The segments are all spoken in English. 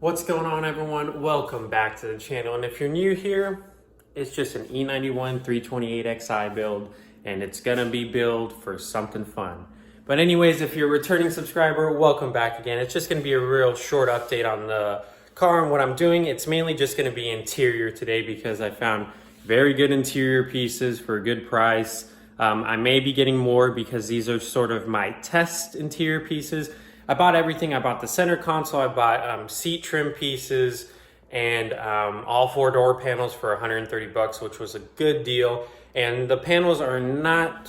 What's going on, everyone? Welcome back to the channel. And if you're new here, it's just an E91 328xi build, and it's gonna be built for something fun. But anyways, if you're a returning subscriber, welcome back again. It's just gonna be a real short update on the car and what I'm doing. It's mainly just gonna be interior today because I found very good interior pieces for a good price. I may be getting more because these are sort of my test interior pieces. I bought everything. I bought the center console, I bought seat trim pieces, and all 4 door panels for 130 bucks, which was a good deal. And the panels are not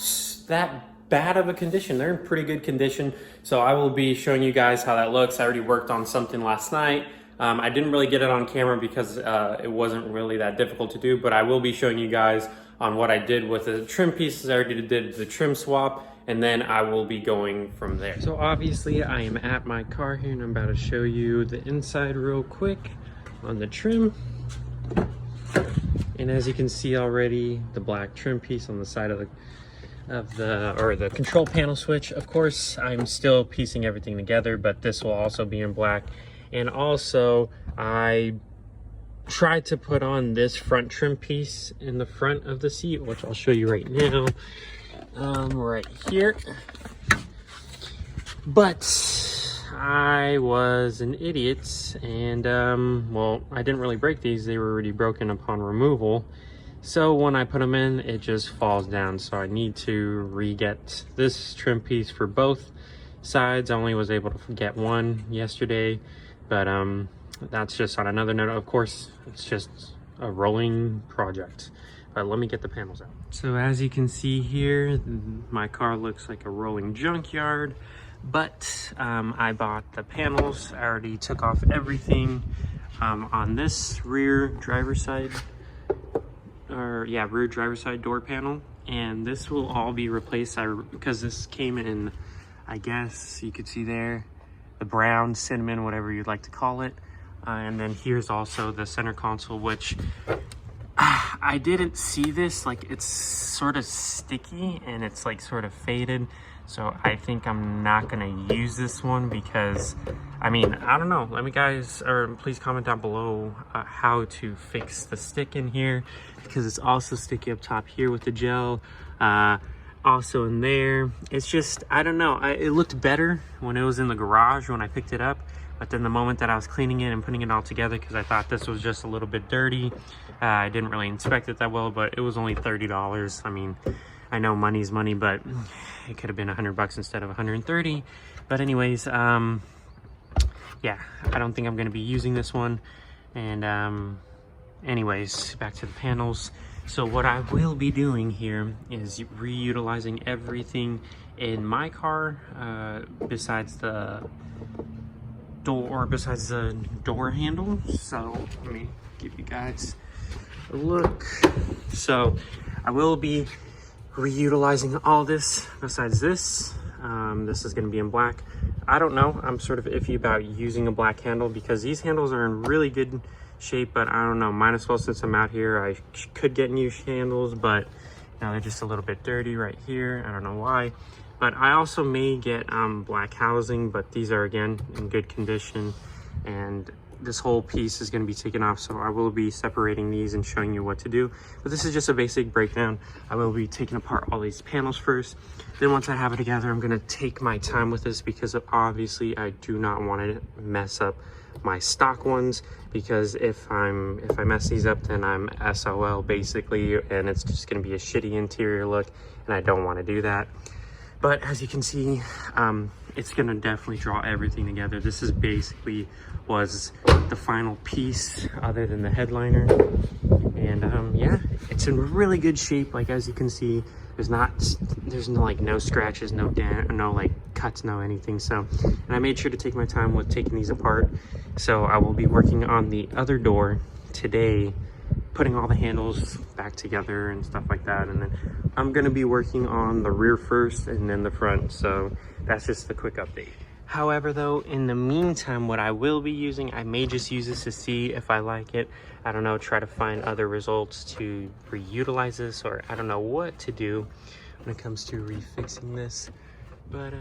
that bad of a condition. They're in pretty good condition. So I will be showing you guys how that looks. I already worked on something last night. I didn't really get it on camera because it wasn't really that difficult to do, but I will be showing you guys on what I did with the trim pieces. I already did the trim swap, and then I will be going from there. So obviously I am at my car here, and I'm about to show you the inside real quick on the trim. And as you can see already, the black trim piece on the side of the control panel switch. Of course, I'm still piecing everything together, but this will also be in black. And also, I tried to put on this front trim piece in the front of the seat, which I'll show you right now, right here. But I was an idiot, and well, I didn't really break these. They were already broken upon removal. So when I put them in, it just falls down. So I need to re-get this trim piece for both sides. I only was able to get one yesterday, but that's just on another note. Of course, it's just a rolling project. But let me get the panels out. So as you can see here, my car looks like a rolling junkyard, but I bought the panels. I already took off everything on this rear driver's side, rear driver's side door panel. And this will all be replaced because this came in, I guess you could see there, the brown, cinnamon, whatever you'd like to call it. And then here's also the center console, which I didn't see this, like it's sort of sticky and it's like sort of faded. So I think I'm not gonna use this one because, I mean, I don't know. Let me guys, or please comment down below how to fix the stick in here, because it's also sticky up top here with the gel. Also in there, it's just, I don't know. It looked better when it was in the garage when I picked it up. But then the moment that I was cleaning it and putting it all together, because I thought this was just a little bit dirty, I didn't really inspect it that well, but it was only $30. I mean, I know money's money, but it could have been 100 bucks instead of 130. But anyways, yeah, I don't think I'm going to be using this one. And anyways, back to the panels. So what I will be doing here is reutilizing everything in my car besides the door handle. So let me give you guys a look. So I will be reutilizing all this besides this. This is going to be in black. I don't know, I'm sort of iffy about using a black handle because these handles are in really good shape, but I don't know, might as well, since I'm out here, I could get new handles, but now they're just a little bit dirty right here. I don't know why. But I also may get black housing, but these are, again, in good condition. And this whole piece is going to be taken off, so I will be separating these and showing you what to do. But this is just a basic breakdown. I will be taking apart all these panels first. Then once I have it together, I'm going to take my time with this because obviously I do not want to mess up my stock ones, because if I mess these up, then I'm SOL basically, and it's just going to be a shitty interior look, and I don't want to do that. But as you can see, it's gonna definitely draw everything together. This is basically was the final piece other than the headliner. And yeah, it's in really good shape. Like, as you can see, there's no like no scratches, no dent, no like cuts, no anything. So, and I made sure to take my time with taking these apart. So I will be working on the other door today, putting all the handles back together and stuff like that. And then I'm gonna be working on the rear first and then the front. So that's just a quick update. However, though, in the meantime, what I will be using, I may just use this to see if I like it. I don't know, try to find other results to reutilize this, or I don't know what to do when it comes to refixing this. But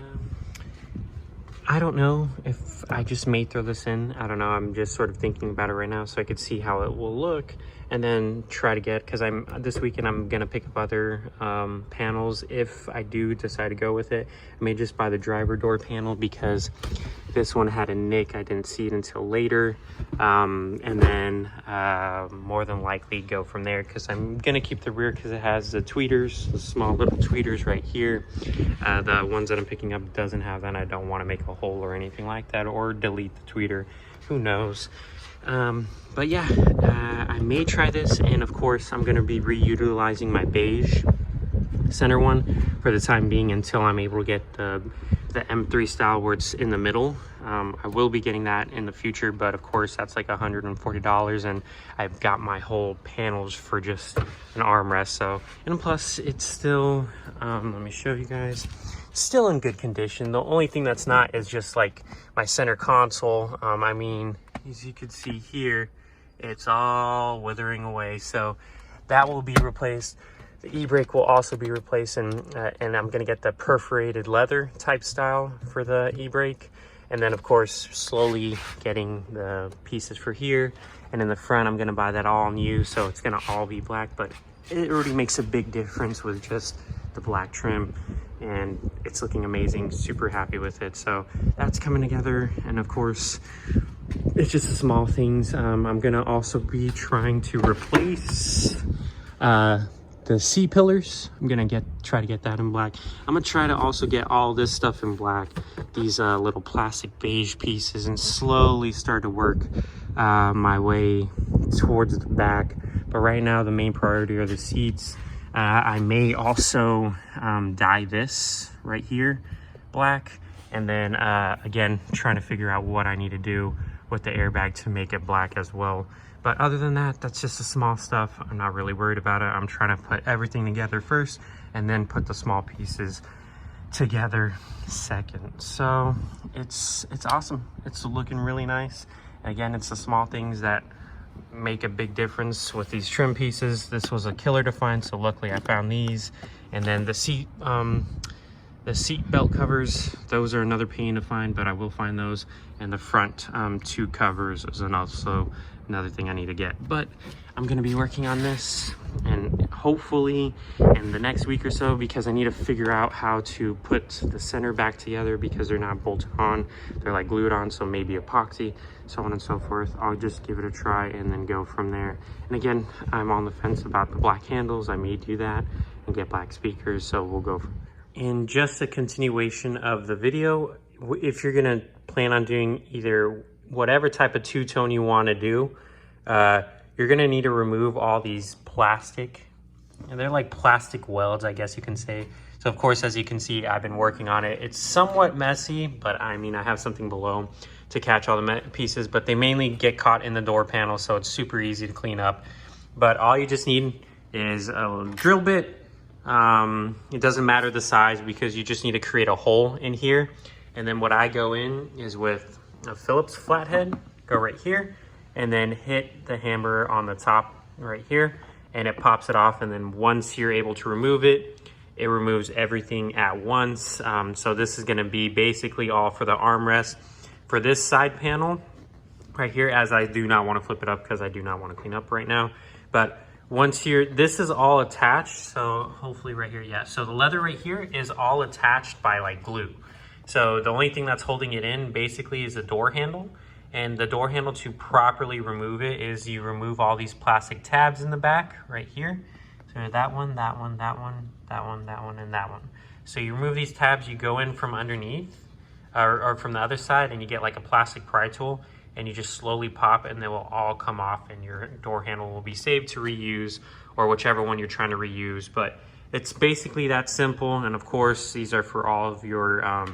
I don't know if I just may throw this in. I don't know. I'm just sort of thinking about it right now so I could see how it will look and then try to get, because this weekend I'm gonna pick up other panels if I do decide to go with it. I may just buy the driver door panel because this one had a nick. I didn't see it until later, and then more than likely go from there, because I'm gonna keep the rear because it has the tweeters, the small little tweeters right here. The ones that I'm picking up doesn't have that, and I don't want to make a hole or anything like that, or delete the tweeter, who knows. But yeah, I may try this, and of course I'm going to be reutilizing my beige center one for the time being until I'm able to get the M3 style where it's in the middle. I will be getting that in the future, but of course that's like $140, and I've got my whole panels for just an armrest. So, and plus it's still, let me show you guys, still in good condition. The only thing that's not is just like my center console. I mean, as you can see here, it's all withering away, so that will be replaced. The e-brake will also be replaced, and I'm gonna get the perforated leather type style for the e-brake, and then of course slowly getting the pieces for here. And in the front I'm gonna buy that all new, so it's gonna all be black, but it already makes a big difference with just the black trim, and it's looking amazing. Super happy with it. So that's coming together, and of course it's just the small things. I'm gonna also be trying to replace the C-pillars. I'm gonna try to get that in black. I'm gonna try to also get all this stuff in black, these little plastic beige pieces, and slowly start to work my way towards the back. But right now the main priority are the seats. I may also dye this right here black, and then again trying to figure out what I need to do with the airbag to make it black as well. But other than that, that's just the small stuff. I'm not really worried about it. I'm trying to put everything together first and then put the small pieces together second. So it's awesome. It's looking really nice. Again, it's the small things that make a big difference with these trim pieces. This was a killer to find, so luckily I found these. And then the seat belt covers, those are another pain to find, but I will find those. And the front two covers is also another thing I need to get. But I'm gonna be working on this, and hopefully in the next week or so, because I need to figure out how to put the center back together, because they're not bolted on, they're like glued on, so maybe epoxy, so on and so forth. I'll just give it a try and then go from there. And again, I'm on the fence about the black handles. I may do that and get black speakers, so we'll go from there. And just a continuation of the video, if you're gonna plan on doing either whatever type of two-tone you want to do, you're gonna need to remove all these plastic, and they're like plastic welds, I guess you can say. So of course, as you can see, I've been working on it. It's somewhat messy, but I mean, I have something below to catch all the pieces, but they mainly get caught in the door panel, so it's super easy to clean up. But all you just need is a drill bit. It doesn't matter the size, because you just need to create a hole in here. And then what I go in is with a Phillips flathead, go right here, and then hit the hammer on the top right here, and it pops it off. And then once you're able to remove it, it removes everything at once. So this is gonna be basically all for the armrest. For this side panel right here, as I do not wanna flip it up because I do not wanna clean up right now. But once this is all attached, so hopefully right here, yeah. So the leather right here is all attached by like glue. So the only thing that's holding it in basically is the door handle. And the door handle, to properly remove it, is you remove all these plastic tabs in the back right here. So that one, that one, that one, that one, that one, and that one. So you remove these tabs, you go in from underneath or from the other side, and you get like a plastic pry tool, and you just slowly pop, and they will all come off, and your door handle will be saved to reuse, or whichever one you're trying to reuse. But it's basically that simple. And of course, these are for all of your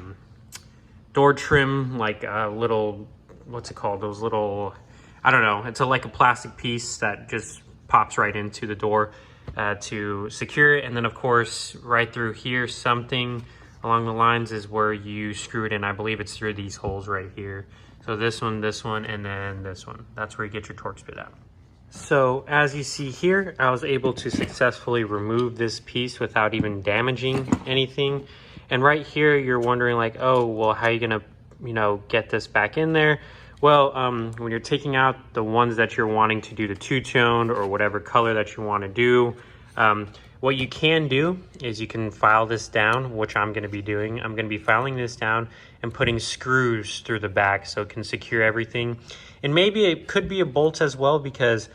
door trim, like little, what's it called? Those little, I don't know. It's like a plastic piece that just pops right into the door to secure it. And then of course, right through here, something along the lines is where you screw it in. I believe it's through these holes right here. So this one, and then this one. That's where you get your Torx bit out. So as you see here, I was able to successfully remove this piece without even damaging anything. And right here, you're wondering like, oh, well, how are you gonna you know, get this back in there? Well, when you're taking out the ones that you're wanting to do the two-toned or whatever color that you want to do, what you can do is you can file this down, which I'm going to be doing. I'm going to be filing this down and putting screws through the back so it can secure everything. And maybe it could be a bolt as well, because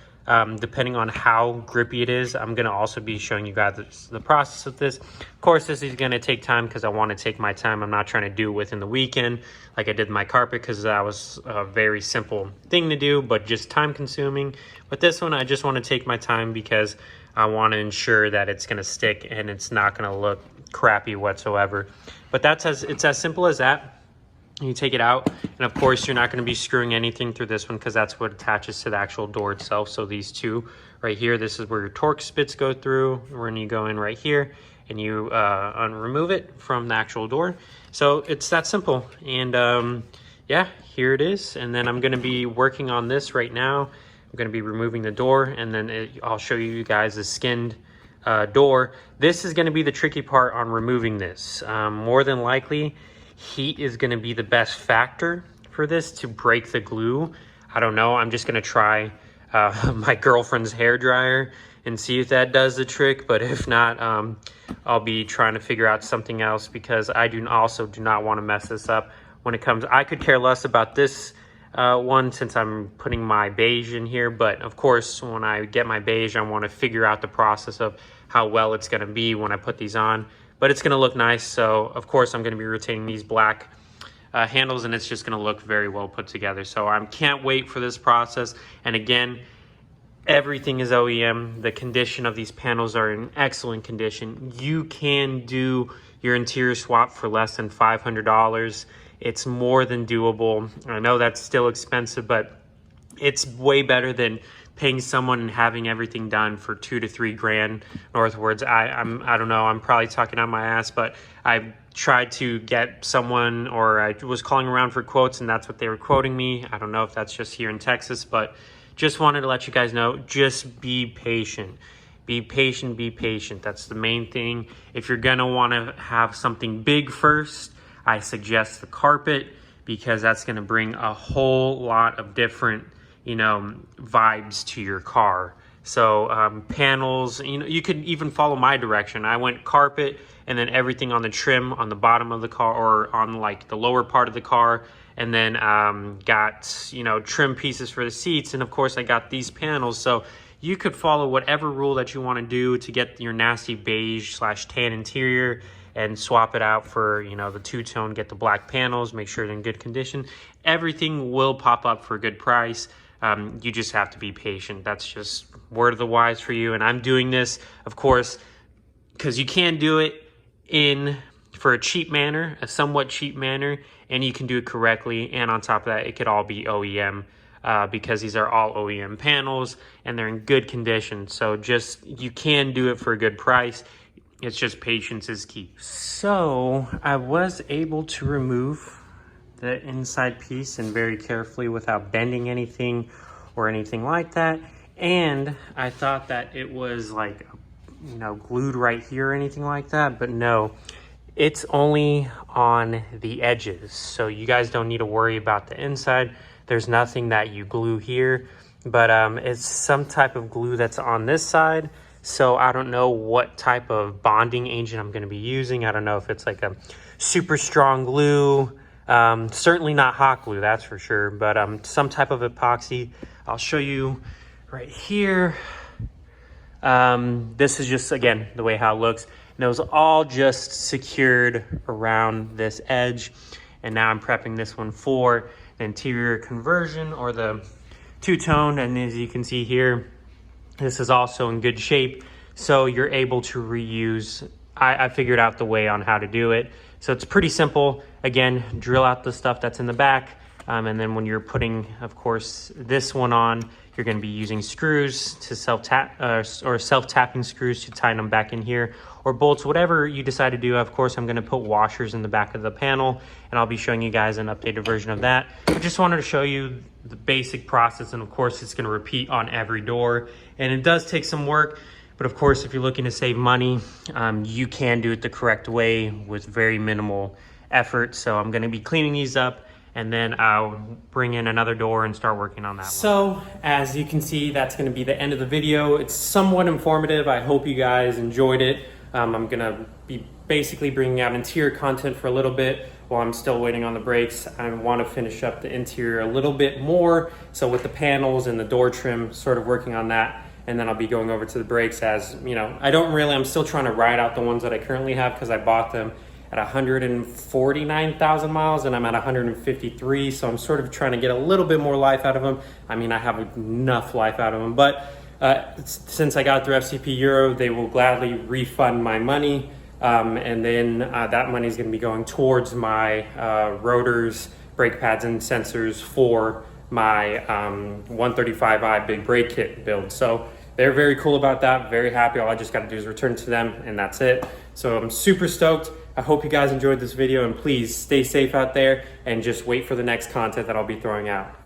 depending on how grippy it is, I'm going to also be showing you guys the process of this. Of course, this is going to take time because I want to take my time. I'm not trying to do it within the weekend like I did my carpet, because that was a very simple thing to do, but just time consuming. But this one, I just want to take my time because I want to ensure that it's going to stick and it's not going to look crappy whatsoever. But it's as simple as that. You take it out, and of course you're not going to be screwing anything through this one because that's what attaches to the actual door itself. So these two right here, this is where your torque spits go through. When you go in right here and you remove it from the actual door. So it's that simple. And yeah, here it is. And then I'm going to be working on this right now. I'm going to be removing the door, and then I'll show you guys the skinned door. This is going to be the tricky part on removing this. More than likely, heat is going to be the best factor for this to break the glue. I don't know. I'm just going to try my girlfriend's hair dryer and see if that does the trick. But if not, I'll be trying to figure out something else, because I also do not want to mess this up when it comes. I could care less about this one since I'm putting my beige in here. But of course, when I get my beige, I want to figure out the process of how well it's going to be when I put these on. But it's going to look nice. So of course I'm going to be retaining these black handles, and it's just going to look very well put together. So I can't wait for this process. And again, everything is OEM. The condition of these panels are in excellent condition. You can do your interior swap for less than $500. It's more than doable. I know that's still expensive, but it's way better than paying someone and having everything done for $2 to $3 grand northwards. I don't know, I'm probably talking on my ass, but I tried to get someone, or I was calling around for quotes, and that's what they were quoting me. I don't know if that's just here in Texas, but just wanted to let you guys know, just be patient. Be patient, be patient. That's the main thing. If you're gonna wanna have something big first, I suggest the carpet, because that's gonna bring a whole lot of different, you know, vibes to your car. So panels, you know, you could even follow my direction. I went carpet, and then everything on the trim on the bottom of the car, or on like the lower part of the car, and then got, you know, trim pieces for the seats, and of course I got these panels. So you could follow whatever rule that you want to do to get your nasty beige / tan interior, and swap it out for, you know, the two-tone, get the black panels, make sure they're in good condition. Everything will pop up for a good price. You just have to be patient. That's just word of the wise for you. And I'm doing this, of course, because you can do it for a cheap manner, a somewhat cheap manner, and you can do it correctly. And on top of that, it could all be OEM, because these are all OEM panels and they're in good condition. So you can do it for a good price. It's just patience is key. So I was able to remove the inside piece, and very carefully without bending anything or anything like that. And I thought that it was like, you know, glued right here or anything like that, but no, it's only on the edges. So you guys don't need to worry about the inside. There's nothing that you glue here, but it's some type of glue that's on this side. So I don't know what type of bonding agent I'm going to be using. I don't know if it's like a super strong glue. Certainly not hot glue, that's for sure, but some type of epoxy. I'll show you right here. This is just, again, the way how it looks. And it was all just secured around this edge. And now I'm prepping this one for the interior conversion, or the two-tone. And as you can see here, this is also in good shape. So you're able to reuse. I figured out the way on how to do it. So it's pretty simple. Again, drill out the stuff that's in the back. And then when you're putting, of course, this one on, you're going to be using screws to self-tap, or self-tapping screws to tighten them back in here, or bolts, whatever you decide to do. Of course, I'm going to put washers in the back of the panel, and I'll be showing you guys an updated version of that. I just wanted to show you the basic process, and of course, it's going to repeat on every door, and it does take some work. But of course, if you're looking to save money, you can do it the correct way with very minimal effort. So I'm going to be cleaning these up, and then I'll bring in another door and start working on that one. So as you can see, that's going to be the end of the video. It's somewhat informative. I hope you guys enjoyed it. I'm going to be basically bringing out interior content for a little bit while I'm still waiting on the brakes. I want to finish up the interior a little bit more. So with the panels and the door trim, sort of working on that. And then I'll be going over to the brakes as, you know, I'm still trying to ride out the ones that I currently have because I bought them at 149,000 miles and I'm at 153. So I'm sort of trying to get a little bit more life out of them. I mean, I have enough life out of them, but since I got through FCP Euro, they will gladly refund my money. And then that money is going to be going towards my rotors, brake pads, and sensors for my 135i big brake kit build. So they're very cool about that, very happy. All I just got to do is return to them and that's it. So I'm super stoked. I hope you guys enjoyed this video, and please stay safe out there and just wait for the next content that I'll be throwing out.